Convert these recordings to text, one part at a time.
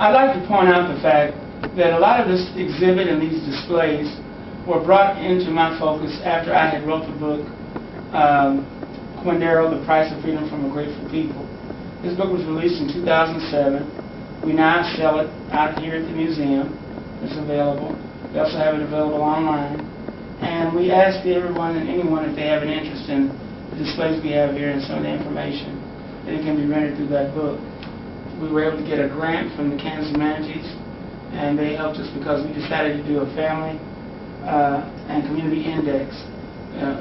I'd like to point out the fact that a lot of this exhibit and these displays were brought into my focus after I had wrote the book, Quindaro, The Price of Freedom from a Grateful People. This book was released in 2007. We now sell it out here at the museum. It's available. We also have it available online. And we ask everyone and anyone if they have an interest in the displays we have here and some of the information, that it can be rented through that book. We were able to get a grant from the Kansas Humanities, and they helped us because we decided to do a family and community index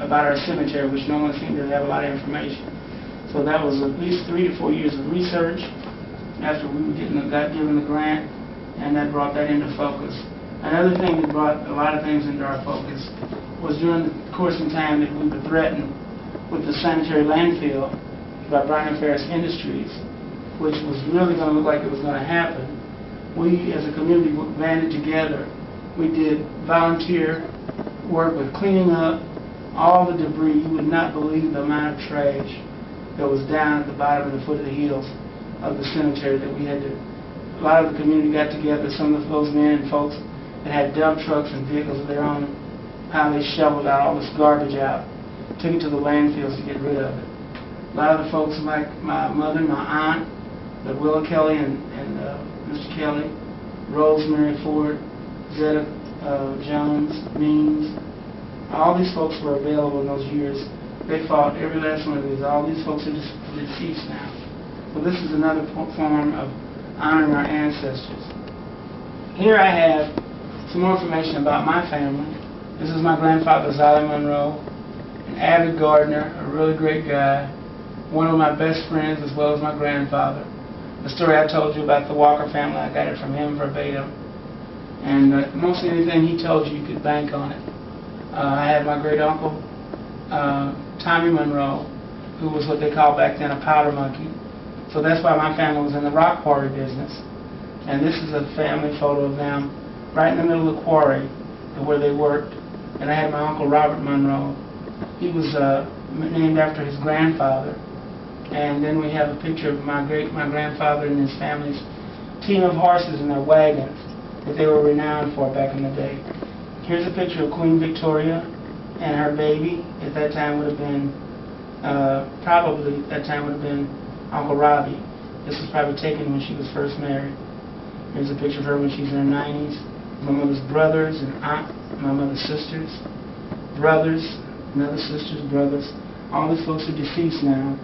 about our cemetery, which no one seemed to have a lot of information. So that was at least 3 to 4 years of research after we got given the grant, and that brought that into focus. Another thing that brought a lot of things into our focus was during the course in time that we were threatened with the sanitary landfill by Brian Ferris Industries, which was really going to look like it was going to happen. We as a community banded together. We did volunteer work with cleaning up all the debris. You would not believe the amount of trash that was down at the bottom and the foot of the hills of the cemetery that we had to. A lot of the community got together, some of those men and folks that had dump trucks and vehicles of their own, how they shoveled out all this garbage out, took it to the landfills to get rid of it. A lot of the folks like my mother, my aunt, the Willa Kelly and Mr. Kelly, Rosemary Ford, Zetta Jones, Means, all these folks were available in those years. They fought every last one of these. All these folks are deceased now. So this is another form of honoring our ancestors. Here I have some more information about my family. This is my grandfather, Zollie Monroe, an avid gardener, a really great guy, one of my best friends as well as my grandfather. The story I told you about the Walker family, I got it from him verbatim. And most anything he told you, you could bank on it. I had my great uncle, Tommy Monroe, who was what they called back then a powder monkey. So that's why my family was in the rock quarry business. And this is a family photo of them right in the middle of the quarry where they worked. And I had my uncle Robert Monroe. He was named after his grandfather. And then we have a picture of my grandfather and his family's team of horses and their wagons that they were renowned for back in the day. Here's a picture of Queen Victoria and her baby. At that time would have been, probably at that time would have been Uncle Robbie. This was probably taken when she was first married. Here's a picture of her when she's in her 90s. My mother's brothers and aunt, my mother's sisters, brothers, another sisters, brothers. All these folks are deceased now.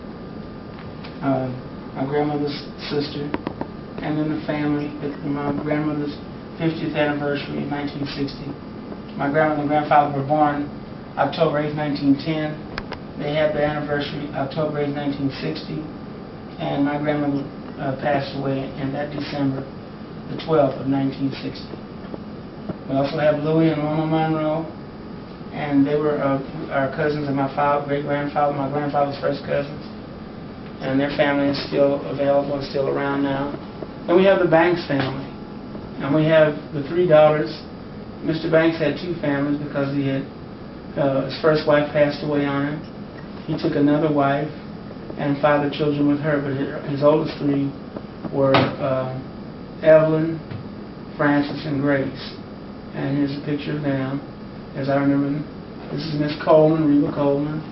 My grandmother's sister, and then the family, my grandmother's 50th anniversary in 1960. My grandmother and grandfather were born October 8, 1910. They had their anniversary October 8, 1960, and my grandmother passed away in that December the 12th of 1960. We also have Louie and Wilma Monroe, and they were our cousins of my great-grandfather, my grandfather's first cousins. And their family is still available and still around now. Then we have the Banks family. And we have the 3 daughters. Mr. Banks had 2 families because he had, his first wife passed away on him. He took another wife and fathered children with her, but his oldest 3 were Evelyn, Frances, and Grace. And here's a picture of them, as I remember them. This is Miss Coleman, Reba Coleman,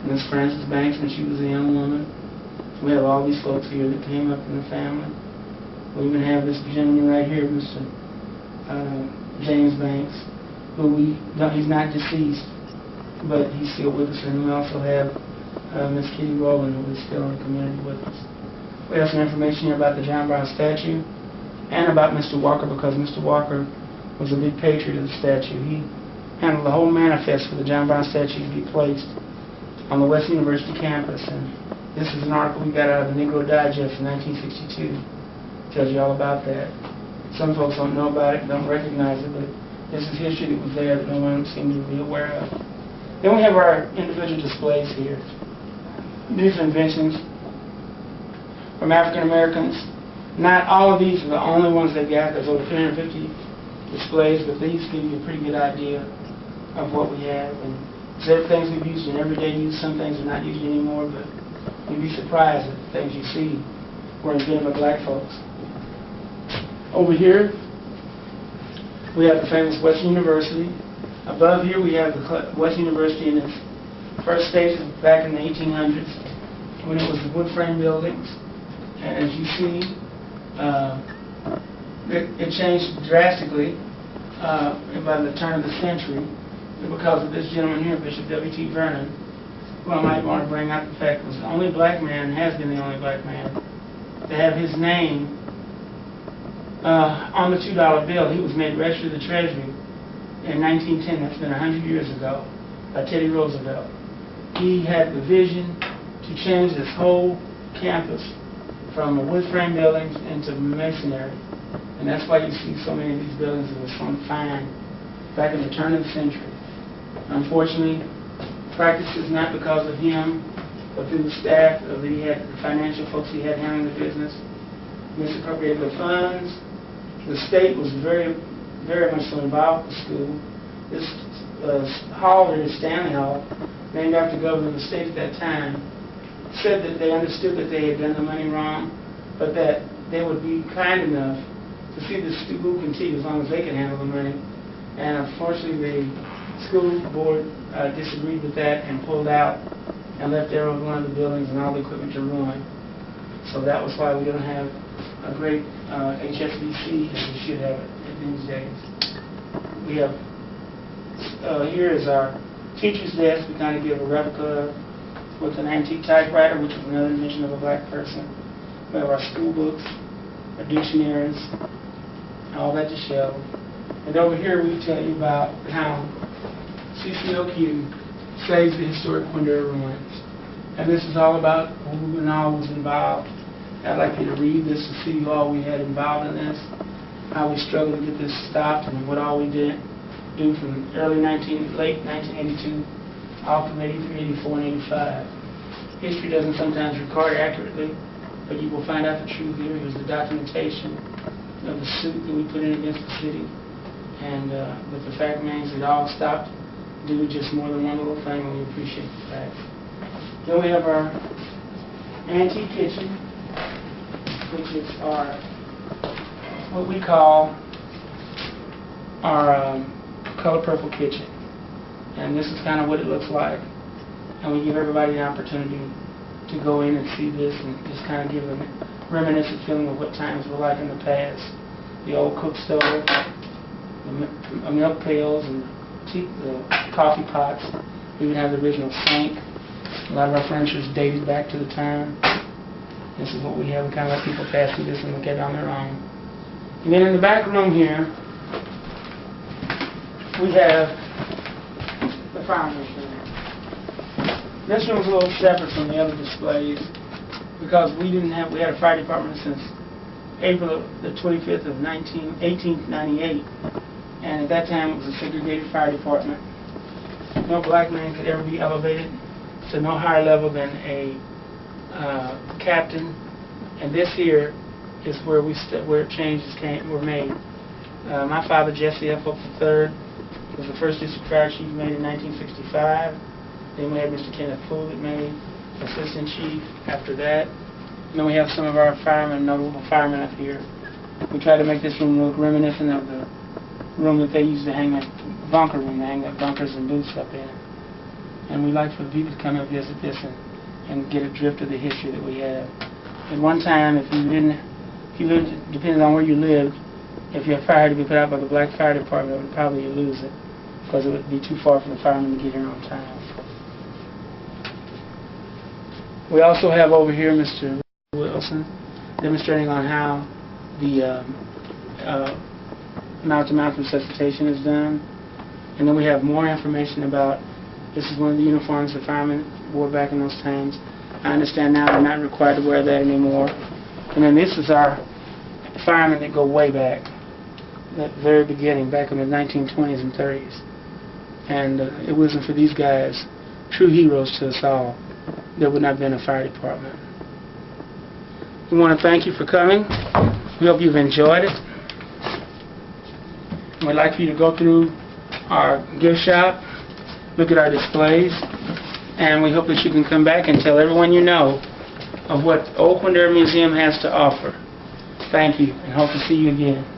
and Miss Frances Banks when she was a young woman. We have all these folks here that came up in the family. We even have this gentleman right here, Mr. James Banks, who he's not deceased, but he's still with us. And we also have Miss Kitty Rowland, who is still in the community with us. We have some information here about the John Brown statue and about Mr. Walker, because Mr. Walker was a big patriot of the statue. He handled the whole manifest for the John Brown statue to be placed on the West University campus. And this is an article we got out of the Negro Digest in 1962. It tells you all about that. Some folks don't know about it, don't recognize it, but this is history that was there that no one seemed to be aware of. Then we have our individual displays here. These are inventions from African Americans. Not all of these are the only ones they got. There's over 350 displays, but these give you a pretty good idea of what we have. And there are things we've used in everyday use. Some things are not used anymore, but you'd be surprised at the things you see were invented by black folks. Over here, we have the famous Western University. Above here, we have the Western University in its first stages back in the 1800s, when it was the wood frame buildings. And as you see, it changed drastically by the turn of the century because of this gentleman here, Bishop W.T. Vernon, who I might want to bring out the fact was the only black man, has been the only black man, to have his name on the $2 bill. He was made Register of the Treasury in 1910. That's been 100 years ago, by Teddy Roosevelt. He had the vision to change this whole campus from wood frame buildings into masonry. And that's why you see so many of these buildings that were so fine back in the turn of the century. Unfortunately, practice is not because of him, but through the staff that he had, the financial folks he had handling the business, misappropriated the funds. The state was very much so involved with the school. This hall here, Stanley Hall, named after the governor of the state at that time, said that they understood that they had done the money wrong, but that they would be kind enough to see the school continue as long as they could handle the money. And unfortunately, the school board disagreed with that and pulled out and left every one of the buildings and all the equipment to ruin. So that was why we don't have a great HSBC as we should have it in these days. We have, here is our teacher's desk. We kind of give a replica with an antique typewriter, which is another invention of a black person. We have our school books, our dictionaries, all that to show. And over here we tell you about how CCOQ saves the historic Quindara ruins. And this is all about who and all was involved. I'd like you to read this to see all we had involved in this, how we struggled to get this stopped, and what all we did do from late 1982, all from 83, 84, and 85. History doesn't sometimes record accurately, but you will find out the truth here. Here's the documentation of the suit that we put in against the city, and with the fact remains it all stopped due to just more than one little thing, and we appreciate the facts. Then we have our antique kitchen, which is our, what we call our color purple kitchen. And this is kind of what it looks like. And we give everybody the opportunity to go in and see this and just kind of give them a reminiscent feeling of what times were like in the past. The old cook stove, the milk pails, and the coffee pots. We even have the original sink. A lot of our furniture is dated back to the time. This is what we have. We kind of let people pass through this and look at it on their own. And then in the back room here, we have the fireman's room. This room's a little separate from the other displays because we had a fire department since April the 25th of 1898, and at that time it was a segregated fire department. No black man could ever be elevated to no higher level than a captain, and this here is where changes were made. My father, Jesse F. Oak III, was the first district fire chief made in 1965. Then we had Mr. Kenneth Poole that made assistant chief after that. And then we have some of our firemen, notable firemen up here. We try to make this room look reminiscent of the room that they used to hang that bunker room, they hang that bunkers and boots up in. And we like for the people to come and visit this and get a drift of the history that we have. At one time, if you lived, depending on where you lived, if your fire had to be put out by the black fire department, it would probably lose it because it would be too far for the firemen to get here on time. We also have over here Mr. Wilson demonstrating on how the mouth-to-mouth resuscitation is done. And then we have more information about, this is one of the uniforms the firemen wore back in those times. I understand now they're not required to wear that anymore. And then this is our firemen that go way back, that very beginning, back in the 1920s and 30s. And it wasn't for these guys, true heroes to us all, there would not have been a fire department. We want to thank you for coming. We hope you've enjoyed it. We'd like for you to go through our gift shop, look at our displays, and we hope that you can come back and tell everyone you know of what Old Quindara Museum has to offer. thank you, and hope to see you again.